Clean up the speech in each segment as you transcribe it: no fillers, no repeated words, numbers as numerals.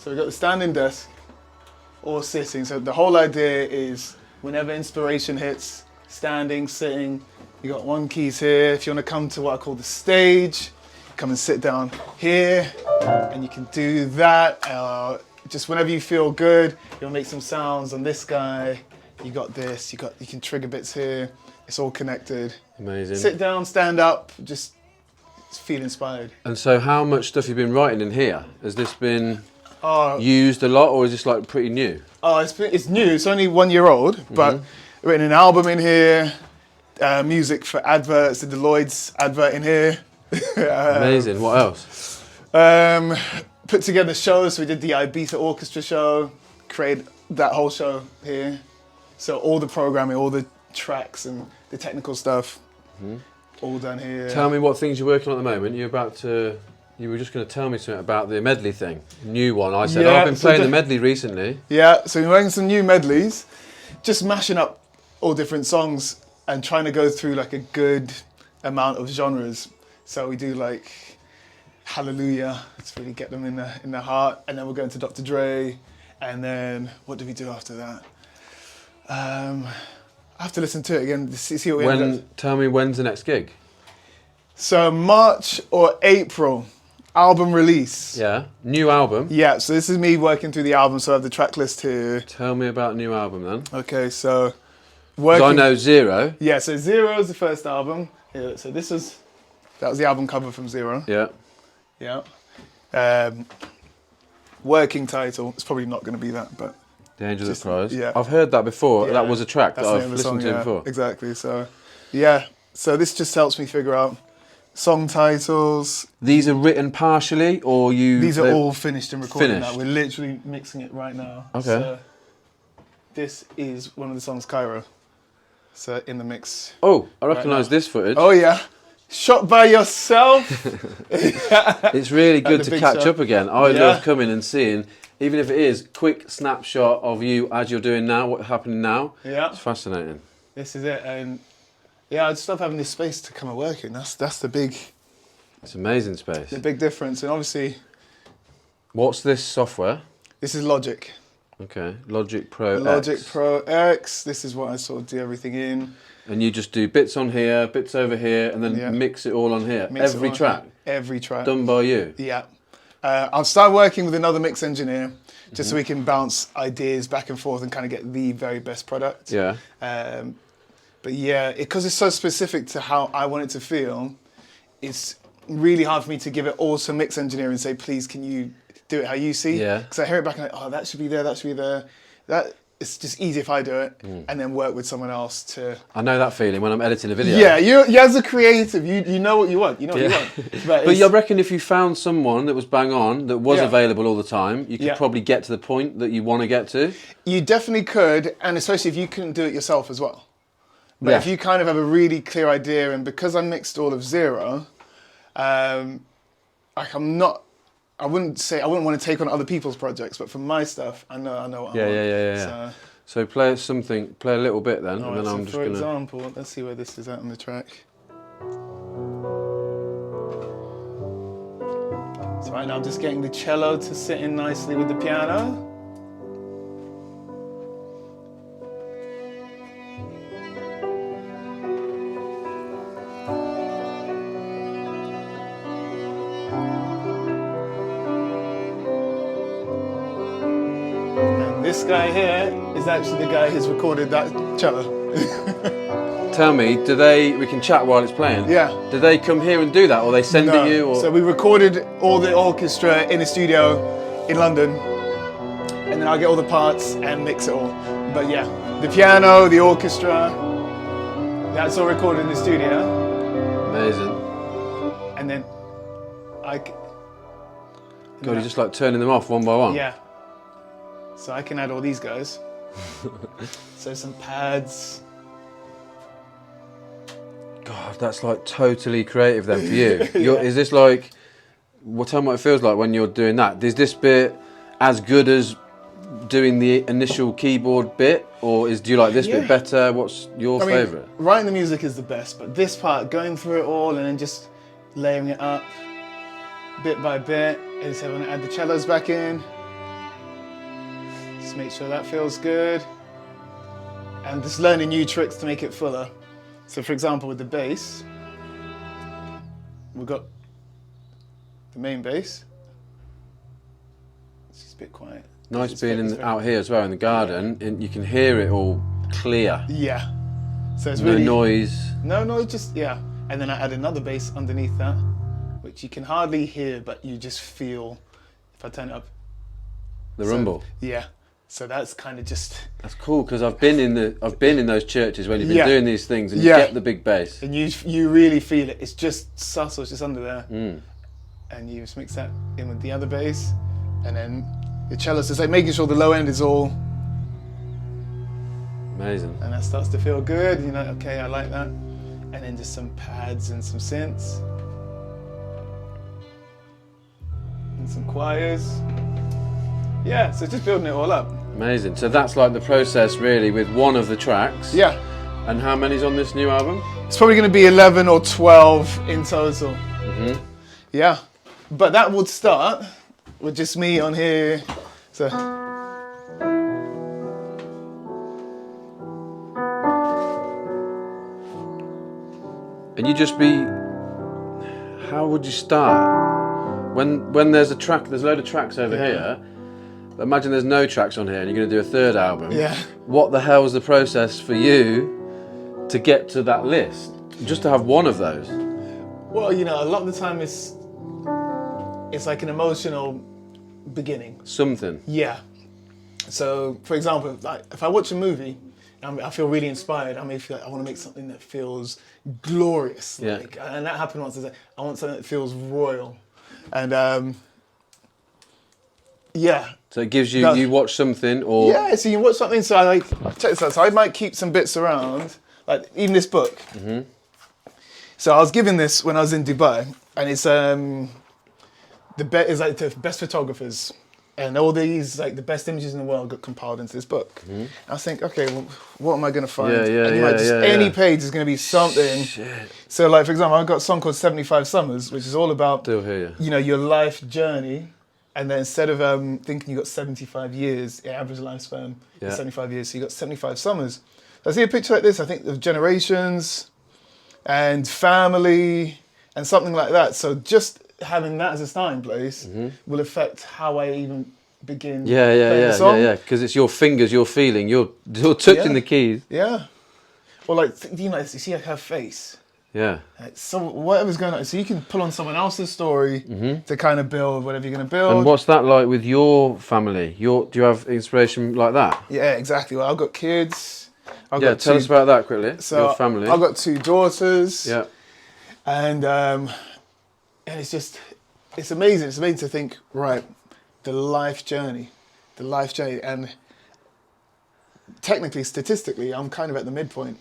So we've got the standing desk or sitting. So the whole idea is whenever inspiration hits, standing, sitting, you got one keys here. If you want to come to what I call the stage, come and sit down here and you can do that. Just whenever you feel good, you'll make some sounds on this guy. You got this, you can trigger bits here. It's all connected. Amazing. Sit down, stand up, just feel inspired. And so how much stuff you've been writing in here? Has this been used a lot or is this like pretty new? Oh, it's new, it's only 1 year old, but written an album in here, music for adverts, the Deloitte's advert in here. Amazing, what else? Put together shows, so we did the Ibiza Orchestra show, created that whole show here. So all the programming, all the tracks and the technical stuff, all done here. Tell me what things you're working on at the moment. You were just going to tell me something about the medley thing, new one. I said, I've been playing the medley recently. Yeah, so we're making some new medleys, just mashing up all different songs and trying to go through like a good amount of genres. So we do like Hallelujah, let's really get them in the heart, and then we're going to Dr. Dre, and then what do we do after that? I have to listen to it again to see what we ended up. Tell me when's the next gig? So March or April, album release. Yeah, new album. Yeah, so this is me working through the album, so I have the track list here. Tell me about new album then. Okay, so I know Zero. Yeah, so Zero is the first album. Yeah, so that was the album cover from Zero. Yeah. Yeah. Working title, it's probably not going to be that, but The Angel That Cries. Yeah. I've heard that before. Yeah. That was a track that That's I've listened to before. Exactly. So, yeah. So this just helps me figure out song titles. These are written partially, or you? These are all finished and recorded finished. now. We're literally mixing it right now. Okay. So this is one of the songs, Cairo. So in the mix. Oh, I recognise this footage. Oh yeah. Shot by yourself. It's really good to catch up again. I Yeah. love coming and seeing, even if it is quick snapshot of you as you're doing now, what's happening now. Yeah. It's fascinating. This is it, and yeah, I just love having this space to come and work in. That's the big. It's amazing space. The big difference, and obviously. What's this software? This is Logic. Okay, Logic Pro X. Logic Pro X. This is what I sort of do everything in. And you just do bits on here, bits over here, and then mix it all on here. Every track? Every track. Done by you? Yeah. I'll start working with another mix engineer, just so we can bounce ideas back and forth and kind of get the very best product. Yeah. But yeah, because it's so specific to how I want it to feel, it's really hard for me to give it all to mix engineer and say, please, can you do it how you see? Yeah. Because I hear it back and I'm like, oh, that should be there, that should be there. It's just easy if I do it and then work with someone else to... I know that feeling when I'm editing a video. Yeah, you as a creative, you know what you want. You know what you want. But I reckon if you found someone that was bang on, that was available all the time, you could probably get to the point that you want to get to. You definitely could, and especially if you couldn't do it yourself as well. But if you kind of have a really clear idea, and because I mixed all of Zero, like I wouldn't want to take on other people's projects, but for my stuff, I know what I want. Yeah. So play a little bit then, and then I'm just for gonna. example, let's see where this is at on the track. So right now I'm just getting the cello to sit in nicely with the piano. This guy here is actually the guy who's recorded that cello. Tell me, we can chat while it's playing? Yeah. Do they come here and do that, or they send it you? Or? So we recorded all the orchestra in a studio in London, and then I'll get all the parts and mix it all. But yeah, the piano, the orchestra, that's all recorded in the studio. Amazing. And then God, you're just like turning them off one by one? Yeah. So I can add all these guys. So some pads. God, that's like totally creative then for you. Is this like, tell me what it feels like when you're doing that. Is this bit as good as doing the initial keyboard bit, or do you like this bit better? What's your favourite? Writing the music is the best, but this part, going through it all and then just layering it up bit by bit, is I'm going to add the cellos back in. Just make sure that feels good. And just learning new tricks to make it fuller. So for example, with the bass, we've got the main bass. It's just a bit quiet. Nice being out here as well in the garden, and you can hear it all clear. Yeah. So it's No really noise. No, just yeah. And then I add another bass underneath that, which you can hardly hear, but you just feel if I turn it up. The rumble. Yeah. So that's kind of just. That's cool because I've been in those churches when you've been doing these things and you get the big bass. And you really feel it. It's just subtle. It's just under there. And you just mix that in with the other bass, and then the cellist is like making sure the low end is all. Amazing. And that starts to feel good. You're like, okay, I like that. And then just some pads and some synths. And some choirs. Yeah, so just building it all up. Amazing. So that's like the process really with one of the tracks. Yeah. And how many's on this new album? It's probably going to be 11 or 12 in total. Yeah. But that would start with just me on here. So. And you just be, how would you start? When there's a track, there's a load of tracks over here. But imagine there's no tracks on here and you're going to do a third album. Yeah. What the hell's the process for you to get to that list? Just to have one of those? Well, you know, a lot of the time it's like an emotional beginning. Something. Yeah. So, for example, like, if I watch a movie, I feel really inspired. I may feel like I want to make something that feels glorious. Yeah. Like, and that happened once. I want something that feels royal. And yeah. So it gives you, you watch something or... Yeah, so you watch something, so I like, check this out. So I might keep some bits around, like even this book. So I was given this when I was in Dubai, and it's it's like the best photographers. And all these, like the best images in the world got compiled into this book. I was thinking, okay, well, what am I going to find? Any page is going to be something. Shit. So like, for example, I've got a song called 75 Summers, which is all about, Still hear you know, your life journey. And then instead of thinking you got 75 years, your average lifespan is 75 years, so you got 75 summers. So I see a picture like this, I think of generations and family and something like that. So just having that as a starting place will affect how I even begin playing the song. Yeah, because it's your fingers, you're feeling, you're touching the keys. Yeah. Or like, you know, you see like her face. Yeah. So whatever's going on, so you can pull on someone else's story to kind of build whatever you're going to build. And what's that like with your family? Do you have inspiration like that? Yeah, exactly. Well, I've got kids. Tell us about that quickly. So your family. I've got 2 daughters. Yeah. And it's just, it's amazing. It's amazing to think, right, the life journey. And technically, statistically, I'm kind of at the midpoint.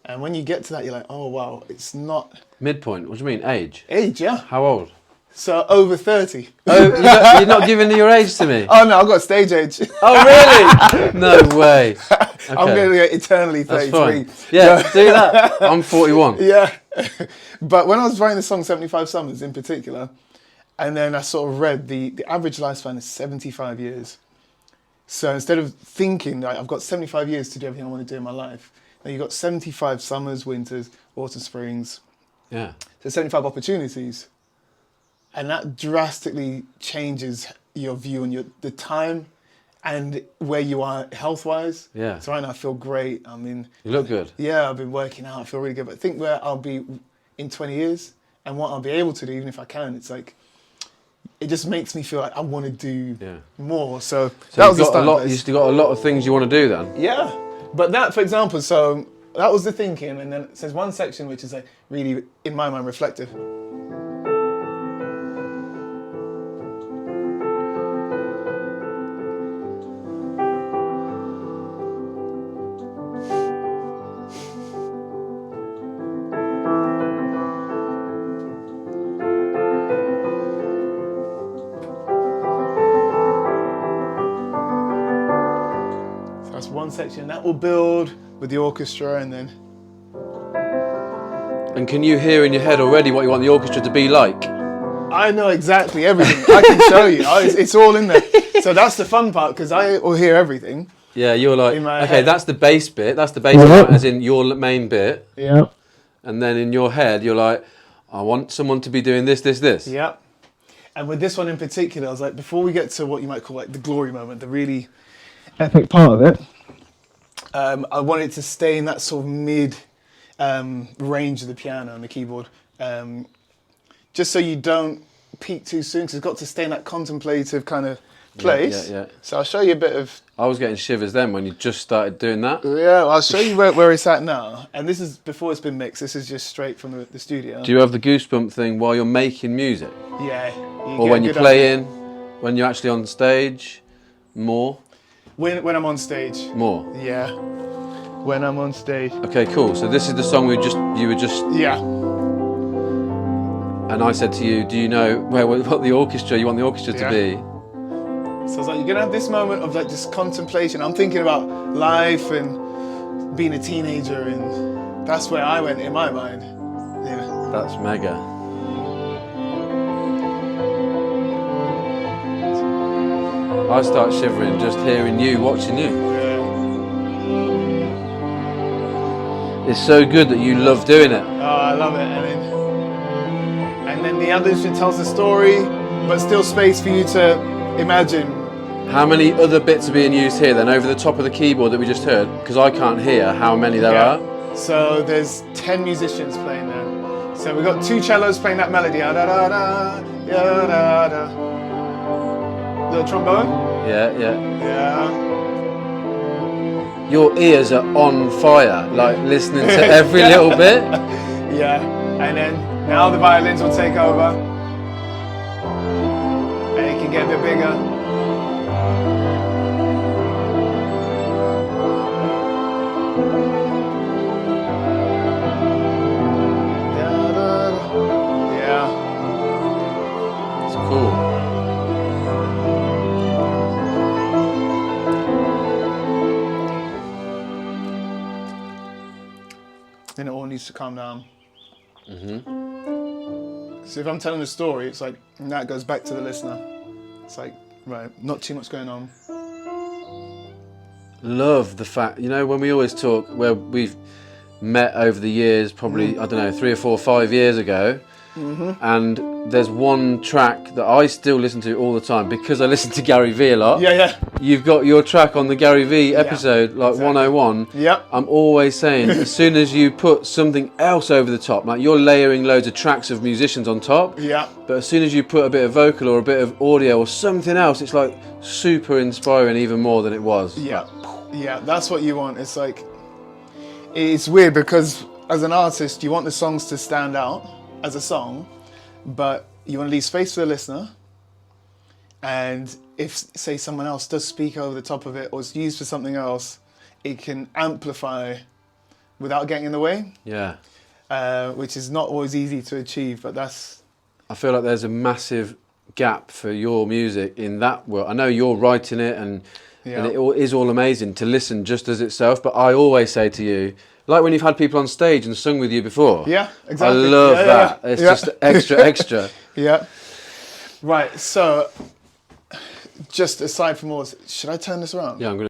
And when you get to that, you're like, oh, wow, it's not... Midpoint? What do you mean, age? Age, yeah. How old? So over 30. Oh, you're not giving your age to me? Oh, no, I've got stage age. Oh, really? No way. Okay. I'm going to get eternally 33. That's fine. Yeah, do that. I'm 41. Yeah. But when I was writing the song 75 Summers in particular, and then I sort of read the average lifespan is 75 years. So instead of thinking, like, I've got 75 years to do everything I want to do in my life, now you've got 75 summers, winters, autumn, springs. Yeah. So 75 opportunities. And that drastically changes your view on the time and where you are health-wise. Yeah. So right now I feel great. You look good. Yeah, I've been working out. I feel really good. But think where I'll be in 20 years and what I'll be able to do, even if I can. It's like, it just makes me feel like I want to do more. So that was the start place. You've still got a lot of things you want to do then? Yeah. But that, for example, so that was the thinking. And then it says one section which is like really, in my mind, reflective. One section that will build with the orchestra, and then. And can you hear in your head already what you want the orchestra to be like? I know exactly everything. I can show you. It's all in there. So that's the fun part, because I will hear everything. Yeah, you're like, In my okay, head. that's the bass bit. That's the bass bit, as in your main bit. Yeah. And then in your head, you're like, I want someone to be doing this, this, this. Yeah. And with this one in particular, I was like, before we get to what you might call like the glory moment, the really epic part of it, I wanted to stay in that sort of mid range of the piano and the keyboard, just so you don't peak too soon, because it's got to stay in that contemplative kind of place. Yeah. So I'll show you a bit of. I was getting shivers then when you just started doing that. Yeah, I'll show you where it's at now. And this is before it's been mixed. This is just straight from the studio. Do you have the goosebump thing while you're making music? Yeah. Or when you're playing, when you're actually on stage, more? When I'm on stage. More? Yeah. When I'm on stage. Okay, cool. So this is the song you were just... Yeah. And I said to you, do you know what the orchestra, you want the orchestra to be? So I was like, you're gonna have this moment of like just contemplation. I'm thinking about life and being a teenager, and that's where I went in my mind. Yeah. That's mega. I start shivering just hearing you, watching you. Yeah. It's so good that you love doing it. Oh, I love it. And then the other instrument tells the story, but still space for you to imagine. How many other bits are being used here then over the top of the keyboard that we just heard? Because I can't hear how many there are. So there's 10 musicians playing there. So we've got 2 cellos playing that melody. Da, da, da, da, da, da. Little trombone. Yeah. Yeah. Your ears are on fire, like listening to every little bit. Yeah. And then now the violins will take over. And it can get a bit bigger. Yeah. It's cool. Then it all needs to calm down. So if I'm telling a story, it's like, and that goes back to the listener. It's like, right, not too much going on. Love the fact, when we always talk, where we've met over the years, probably, I don't know, 3 or 4 or 5 years ago, and there's one track that I still listen to all the time because I listen to Gary Vee a lot. Yeah. You've got your track on the Gary Vee episode, like exactly. 101. Yep. I'm always saying, as soon as you put something else over the top, like you're layering loads of tracks of musicians on top, but as soon as you put a bit of vocal or a bit of audio or something else, it's like super inspiring even more than it was. Yeah, that's what you want. It's like, it's weird because as an artist, you want the songs to stand out as a song, but you want to leave space for the listener. And if, say, someone else does speak over the top of it or it's used for something else, it can amplify without getting in the way. Yeah. Which is not always easy to achieve, but that's... I feel like there's a massive gap for your music in that world. I know you're writing it and it is all amazing to listen just as itself, but I always say to you, like when you've had people on stage and sung with you before. Yeah, exactly. I love that. It's just extra. Yeah. Right, so just aside from all this, should I turn this around? Yeah, I'm going to